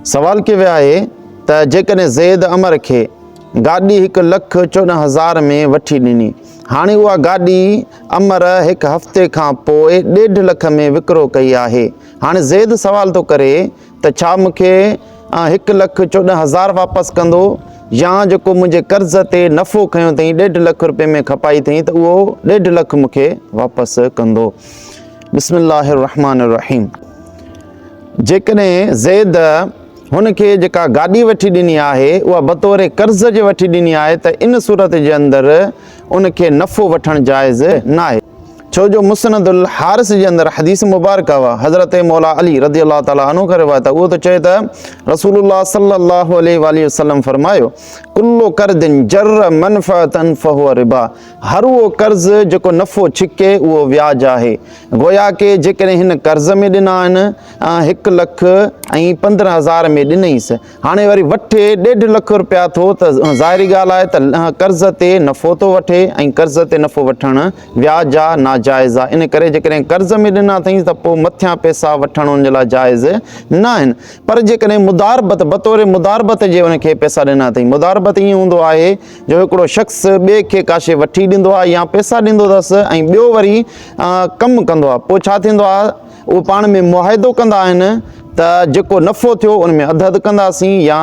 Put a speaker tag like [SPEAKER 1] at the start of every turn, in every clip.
[SPEAKER 1] सवाल कयो वियो आहे त जेकॾहिं ज़ैद अमर खे गाॾी 1,14,000 में वठी ॾिनी, हाणे उहा गाॾी अमर हिकु हफ़्ते खां पोइ 1.5 लख में विकिरो कई आहे। हाणे ज़ैद सवाल थो करे त छा मूंखे 1,14,000 वापसि कंदो, या जेको मुंहिंजे कर्ज़ ते नफ़ो खयो अथई 1.5 लख रुपए में खपाई अथई त उहो 1.5 लख मूंखे वापसि कंदो। बिस्मिल्लाहिर रहमानिर रहीम। जेकॾहिं ज़ैद हुनखे जेका गाॾी वठी ॾिनी आहे उहा बतौर कर्ज़ जे वठी ॾिनी आहे त इन सूरत जे अंदरि उनखे नफ़ो वठणु जाइज़ न आहे। छो जो मुस्नदुल हारिस जे अंदरि हदीस मुबारक हुआ हज़रत मौला अली रज़ी अल्लाह ताला अन्हु करे वियो त उहो त चए त रसूलुल्लाह सल्लल्लाहु अलैहि वसल्लम फरमायो, कुल्लु कर्दिन जर्र मनफ़अतन फहुव रिबा। हर उहो कर्ज़ जेको नफ़ो छिके उहो व्याज आहे। गोया के जेकॾहिं हिन कर्ज़ में ॾिना आहिनि 1,15,000 में ॾिनईसि, हाणे वरी वठे 1.5 लख रुपया थो त ज़ाहिरी ॻाल्हि आहे त कर्ज़ ते नफ़ो थो वठे ऐं कर्ज़ ते नफ़ो वठणु व्याज आहे, नाजाइज़ आहे। इन करे जेकॾहिं कर्ज़ में ॾिना अथई त पोइ मथियां पैसा वठण उन जे लाइ जाइज़ न आहिनि। पर जेकॾहिं मुदारबत बतौर मुदारबत जे उनखे पैसा ॾिना अथई, मुदारबत ईअं हूंदो आहे जो हिकिड़ो शख़्स ॿिए खे का शइ वठी ॾींदो आहे या पैसा ॾींदो अथसि ऐं ॿियो वरी कमु कंदो आहे, पोइ छा थींदो आहे उहो पाण में मुआहिदो कंदा आहिनि त जेको नफ़ो थियो उन में अधु अधु कंदासीं या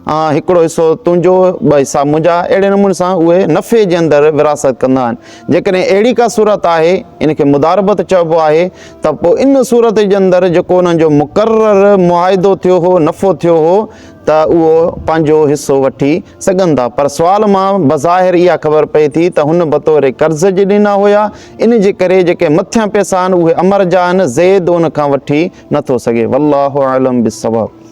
[SPEAKER 1] हिकिड़ो हिसो तुंहिंजो, 2 हिसा मुंहिंजा, अहिड़े नमूने सां उहे नफ़े जे अंदरि विरासत कंदा आहिनि। जेकॾहिं अहिड़ी का सूरत आहे, इनखे मुदारबत चइबो आहे, त पोइ इन सूरत जे अंदरि जेको उन्हनि जो मुक़ररु मुआहिदो थियो हो, नफ़ो थियो हो, त उहो पंहिंजो हिसो वठी सघनि था। पर सुवाल मां बज़ाहिर इहा ख़बर पए थी त हुन बतौर कर्ज़ जे ॾिना हुया, इन जे करे जेके मथियां पैसा आहिनि उहे अमर जा आहिनि, ज़ैद उन खां वठी नथो सघे। वल्लाहु आलम बिस्सवाब।